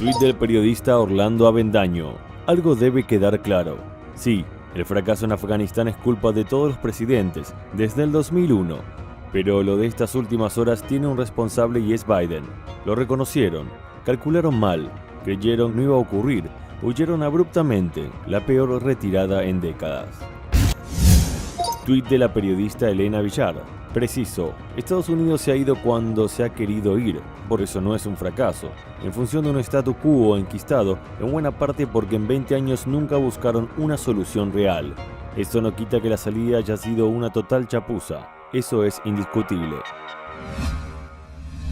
Tuit del periodista Orlando Avendaño. Algo debe quedar claro. Sí, el fracaso en Afganistán es culpa de todos los presidentes, desde el 2001. Pero lo de estas últimas horas tiene un responsable y es Biden. Lo reconocieron, calcularon mal, creyeron no iba a ocurrir, huyeron abruptamente, la peor retirada en décadas. Tuit de la periodista Elena Villar. Preciso, Estados Unidos se ha ido cuando se ha querido ir, por eso no es un fracaso, en función de un statu quo enquistado, en buena parte porque en 20 años nunca buscaron una solución real. Esto no quita que la salida haya sido una total chapuza, eso es indiscutible.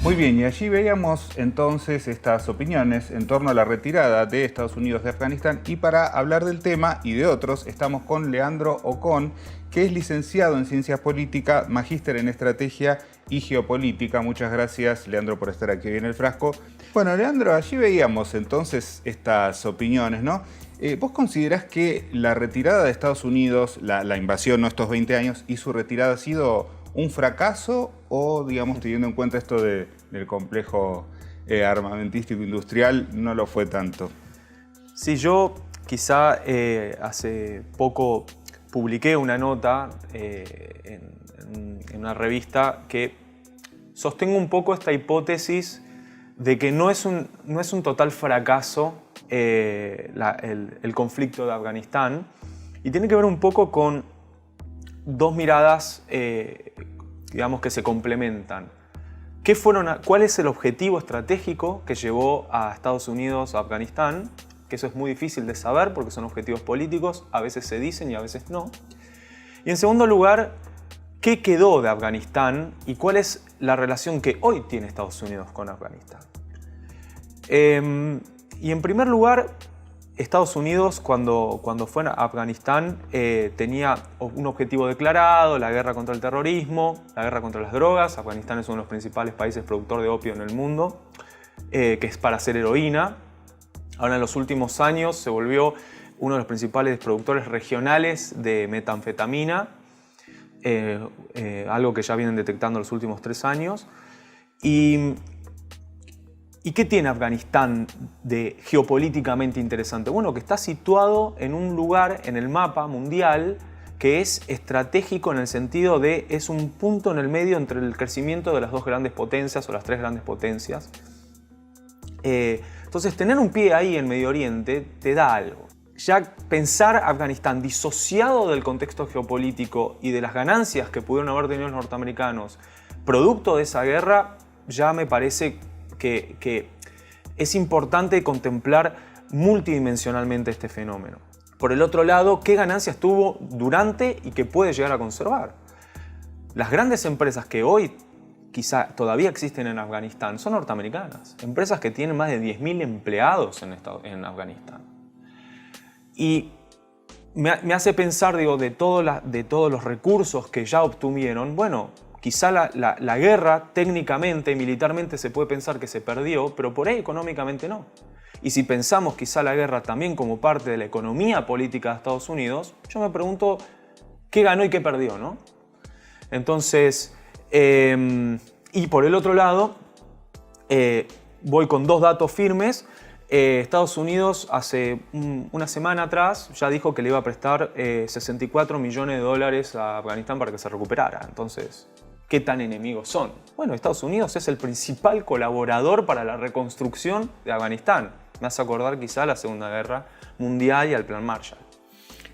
Muy bien, y allí veíamos entonces estas opiniones en torno a la retirada de Estados Unidos de Afganistán, y para hablar del tema y de otros estamos con Leandro Ocón, que es licenciado en Ciencias Políticas, magíster en Estrategia y Geopolítica. Muchas gracias, Leandro, por estar aquí hoy en El Frasco. Bueno, Leandro, allí veíamos entonces estas opiniones, ¿no? ¿Vos considerás que la retirada de Estados Unidos, la invasión, ¿no?, estos 20 años, y su retirada ha sido un fracaso o, digamos, teniendo en cuenta esto del complejo armamentístico industrial, no lo fue tanto? Sí, yo quizá hace poco publiqué una nota en una revista que sostengo un poco esta hipótesis de que no es un total fracaso el conflicto de Afganistán, y tiene que ver un poco con dos miradas, digamos, que se complementan. ¿Cuál es el objetivo estratégico que llevó a Estados Unidos a Afganistán? Que eso es muy difícil de saber porque son objetivos políticos, a veces se dicen y a veces no. Y en segundo lugar, ¿qué quedó de Afganistán y cuál es la relación que hoy tiene Estados Unidos con Afganistán? Y en primer lugar, Estados Unidos, cuando fue a Afganistán, tenía un objetivo declarado: la guerra contra el terrorismo, la guerra contra las drogas. Afganistán es uno de los principales países productores de opio en el mundo, que es para hacer heroína. Ahora, en los últimos años, se volvió uno de los principales productores regionales de metanfetamina, algo que ya vienen detectando en los últimos 3 años. ¿Y qué tiene Afganistán de geopolíticamente interesante? Bueno, que está situado en un lugar en el mapa mundial que es estratégico en el sentido de es un punto en el medio entre el crecimiento de las dos grandes potencias o las tres grandes potencias. Entonces, tener un pie ahí en Medio Oriente te da algo. Ya pensar Afganistán disociado del contexto geopolítico y de las ganancias que pudieron haber tenido los norteamericanos producto de esa guerra, ya me parece que es importante contemplar multidimensionalmente este fenómeno. Por el otro lado, ¿qué ganancias tuvo durante y que puede llegar a conservar? Las grandes empresas que hoy quizá todavía existen en Afganistán son norteamericanas. Empresas que tienen más de 10.000 empleados en Afganistán. Y me hace pensar, digo, de todos los recursos que ya obtuvieron, bueno, quizá la guerra técnicamente, militarmente se puede pensar que se perdió, pero por ahí económicamente no. Y si pensamos quizá la guerra también como parte de la economía política de Estados Unidos, yo me pregunto qué ganó y qué perdió, ¿no? Entonces, y por el otro lado, voy con 2 datos firmes. Estados Unidos hace una semana atrás ya dijo que le iba a prestar 64 millones de dólares a Afganistán para que se recuperara. Entonces, ¿qué tan enemigos son? Bueno, Estados Unidos es el principal colaborador para la reconstrucción de Afganistán. Me hace acordar quizá a la Segunda Guerra Mundial y al Plan Marshall.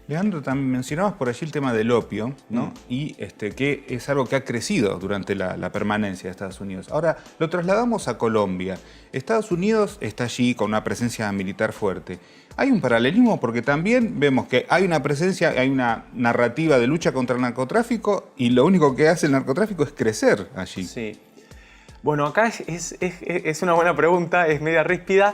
Leandro, también mencionabas por allí el tema del opio, ¿no? Y que es algo que ha crecido durante la permanencia de Estados Unidos. Ahora, lo trasladamos a Colombia. Estados Unidos está allí con una presencia militar fuerte. ¿Hay un paralelismo? Porque también vemos que hay una presencia, hay una narrativa de lucha contra el narcotráfico y lo único que hace el narcotráfico es crecer allí. Sí. Bueno, acá es una buena pregunta, es media ríspida.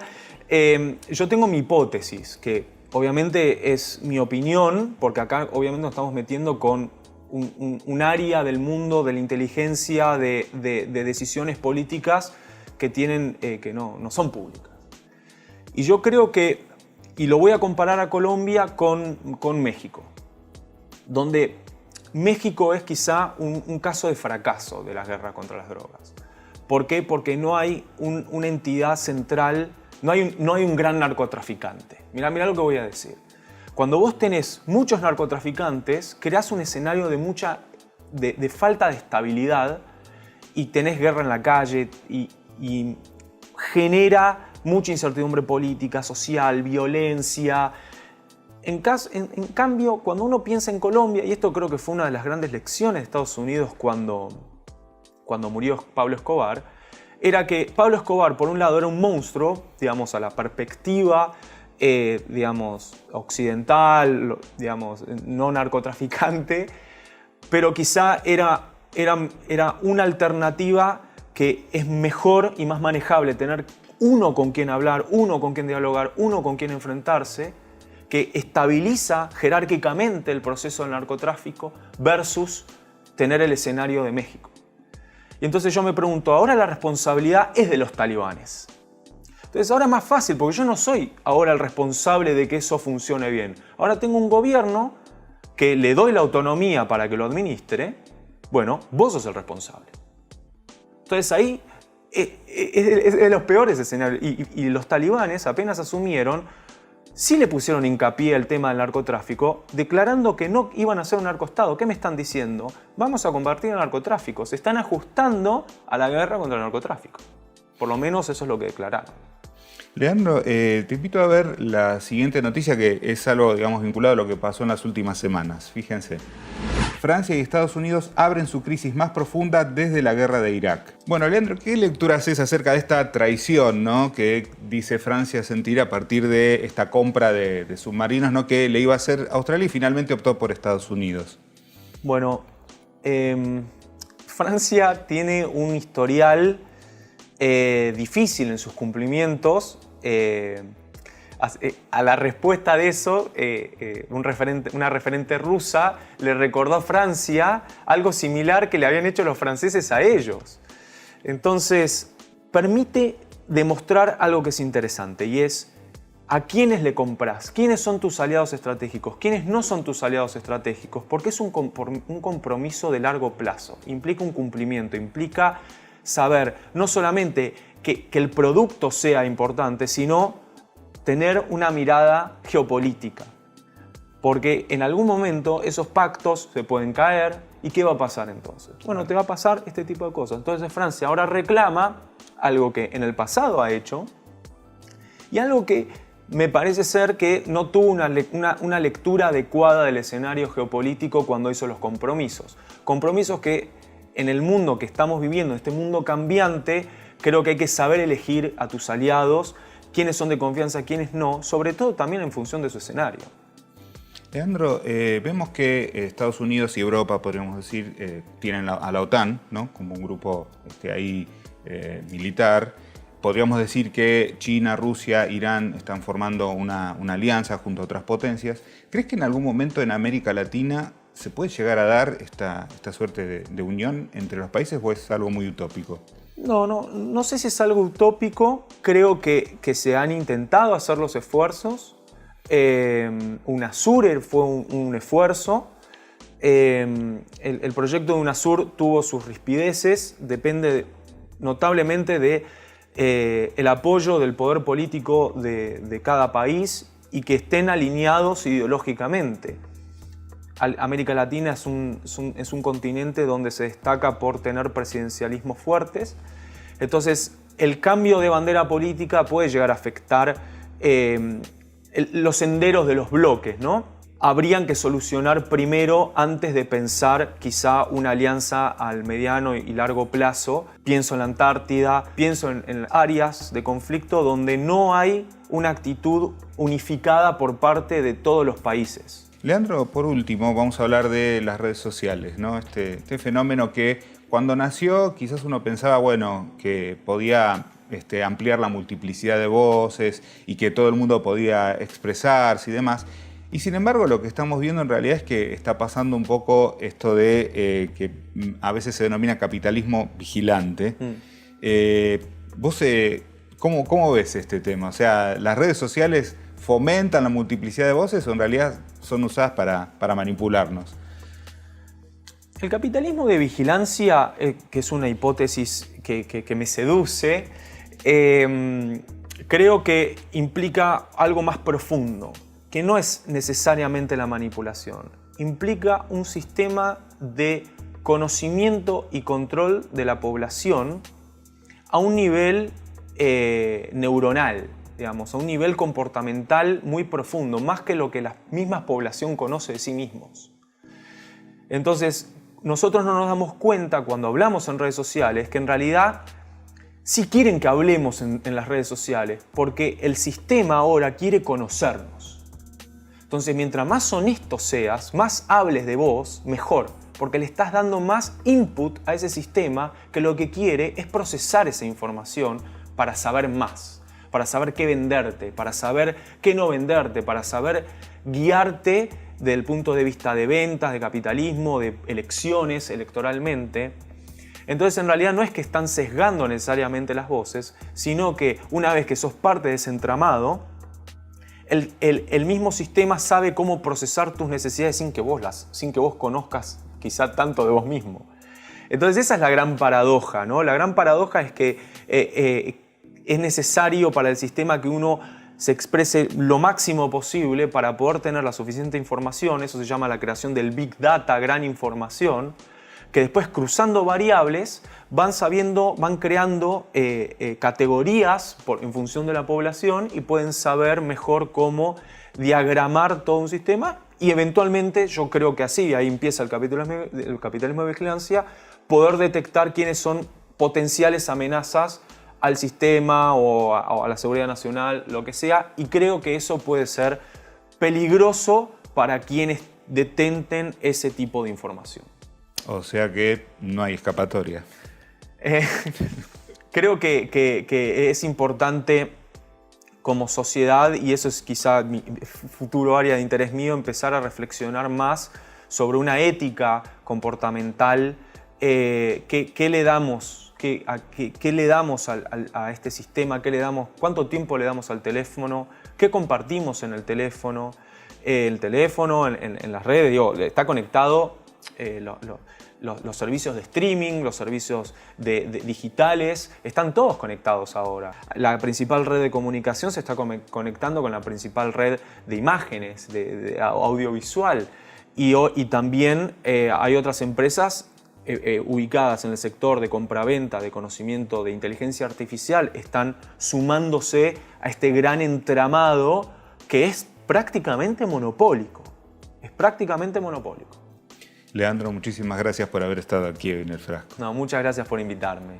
Yo tengo mi hipótesis, que obviamente es mi opinión, porque acá obviamente nos estamos metiendo con un área del mundo de la inteligencia, de decisiones políticas que no son públicas. Y yo creo que, y lo voy a comparar a Colombia con México, donde México es quizá un caso de fracaso de la guerra contra las drogas. ¿Por qué? Porque no hay una entidad central no hay un gran narcotraficante. Mirá lo que voy a decir. Cuando vos tenés muchos narcotraficantes, creás un escenario de falta de estabilidad y tenés guerra en la calle y genera mucha incertidumbre política, social, violencia. En cambio, cuando uno piensa en Colombia, y esto creo que fue una de las grandes lecciones de Estados Unidos cuando murió Pablo Escobar, era que Pablo Escobar, por un lado, era un monstruo, digamos, a la perspectiva, digamos, occidental, digamos, no narcotraficante, pero quizá era una alternativa que es mejor y más manejable tener uno con quien hablar, uno con quien dialogar, uno con quien enfrentarse, que estabiliza jerárquicamente el proceso del narcotráfico versus tener el escenario de México. Y entonces yo me pregunto, ahora la responsabilidad es de los talibanes. Entonces ahora es más fácil, porque yo no soy ahora el responsable de que eso funcione bien. Ahora tengo un gobierno que le doy la autonomía para que lo administre. Bueno, vos sos el responsable. Entonces ahí es de los peores escenarios. Y los talibanes apenas asumieron, sí le pusieron hincapié al tema del narcotráfico, declarando que no iban a ser un narcoestado. ¿Qué me están diciendo? Vamos a combatir el narcotráfico. Se están ajustando a la guerra contra el narcotráfico. Por lo menos eso es lo que declararon. Leandro, te invito a ver la siguiente noticia, que es algo, digamos, vinculado a lo que pasó en las últimas semanas. Fíjense. Francia y Estados Unidos abren su crisis más profunda desde la guerra de Irak. Bueno, Leandro, ¿qué lectura haces acerca de esta traición, ¿no?, que dice Francia sentir a partir de esta compra de submarinos, ¿no?, que le iba a hacer Australia y finalmente optó por Estados Unidos? Bueno, Francia tiene un historial difícil en sus cumplimientos. A la respuesta de eso, una referente rusa le recordó a Francia algo similar que le habían hecho los franceses a ellos. Entonces, permite demostrar algo que es interesante, y es a quiénes le compras, quiénes son tus aliados estratégicos, quiénes no son tus aliados estratégicos, porque es un compromiso de largo plazo, implica un cumplimiento, implica saber no solamente que el producto sea importante, sino tener una mirada geopolítica. Porque en algún momento esos pactos se pueden caer. ¿Y qué va a pasar entonces? Bueno, te va a pasar este tipo de cosas. Entonces Francia ahora reclama algo que en el pasado ha hecho y algo que me parece ser que no tuvo una lectura adecuada del escenario geopolítico cuando hizo los compromisos. Compromisos que en el mundo que estamos viviendo, este mundo cambiante, creo que hay que saber elegir a tus aliados, quiénes son de confianza, quiénes no, sobre todo también en función de su escenario. Leandro, vemos que Estados Unidos y Europa, podríamos decir, tienen a la OTAN, ¿no?, como un grupo ahí militar. Podríamos decir que China, Rusia, Irán están formando una alianza junto a otras potencias. ¿Crees que en algún momento en América Latina se puede llegar a dar esta suerte de unión entre los países, o es algo muy utópico? No sé si es algo utópico. Creo que se han intentado hacer los esfuerzos. UNASUR fue un esfuerzo. El proyecto de UNASUR tuvo sus rispideces. Depende notablemente del apoyo del poder político de cada país y que estén alineados ideológicamente. América Latina es un continente donde se destaca por tener presidencialismos fuertes. Entonces, el cambio de bandera política puede llegar a afectar los senderos de los bloques, ¿no? Habrían que solucionar primero antes de pensar quizá una alianza al mediano y largo plazo. Pienso en la Antártida, pienso en áreas de conflicto donde no hay una actitud unificada por parte de todos los países. Leandro, por último, vamos a hablar de las redes sociales, ¿no? Este fenómeno que cuando nació quizás uno pensaba, bueno, que podía ampliar la multiplicidad de voces y que todo el mundo podía expresarse y demás. Y sin embargo, lo que estamos viendo en realidad es que está pasando un poco esto de que a veces se denomina capitalismo vigilante. ¿Vos cómo ves este tema? O sea, ¿las redes sociales fomentan la multiplicidad de voces o en realidad son usadas para manipularnos? El capitalismo de vigilancia, que es una hipótesis que me seduce, creo que implica algo más profundo, que no es necesariamente la manipulación. Implica un sistema de conocimiento y control de la población a un nivel neuronal, digamos, a un nivel comportamental muy profundo, más que lo que la misma población conoce de sí mismos. Entonces, nosotros no nos damos cuenta cuando hablamos en redes sociales que en realidad sí quieren que hablemos en las redes sociales, porque el sistema ahora quiere conocernos. Entonces, mientras más honesto seas, más hables de vos, mejor, porque le estás dando más input a ese sistema que lo que quiere es procesar esa información para saber más, para saber qué venderte, para saber qué no venderte, para saber guiarte desde el punto de vista de ventas, de capitalismo, de elecciones, electoralmente. Entonces, en realidad no es que están sesgando necesariamente las voces, sino que una vez que sos parte de ese entramado, el mismo sistema sabe cómo procesar tus necesidades sin que vos conozcas quizá tanto de vos mismo. Entonces esa es la gran paradoja, ¿no? La gran paradoja es que es necesario para el sistema que uno se exprese lo máximo posible para poder tener la suficiente información. Eso se llama la creación del Big Data, gran información, que después, cruzando variables, van creando categorías en función de la población y pueden saber mejor cómo diagramar todo un sistema y eventualmente, yo creo que así, ahí empieza el capitalismo de vigilancia, poder detectar quiénes son potenciales amenazas al sistema o a la seguridad nacional, lo que sea, y creo que eso puede ser peligroso para quienes detenten ese tipo de información. O sea que no hay escapatoria. Creo que es importante como sociedad, y eso es quizá mi futuro área de interés mío, empezar a reflexionar más sobre una ética comportamental. ¿Qué le damos? ¿Qué le damos a este sistema? ¿Cuánto tiempo le damos al teléfono? ¿Qué compartimos en el teléfono? El teléfono, en las redes, está conectado. Los servicios de streaming, los servicios digitales, están todos conectados ahora. La principal red de comunicación se está conectando con la principal red de imágenes, de audiovisual. Y también hay otras empresas ubicadas en el sector de compraventa, de conocimiento, de inteligencia artificial, están sumándose a este gran entramado que es prácticamente monopólico. Es prácticamente monopólico. Leandro, muchísimas gracias por haber estado aquí hoy en El Frasco. No, muchas gracias por invitarme.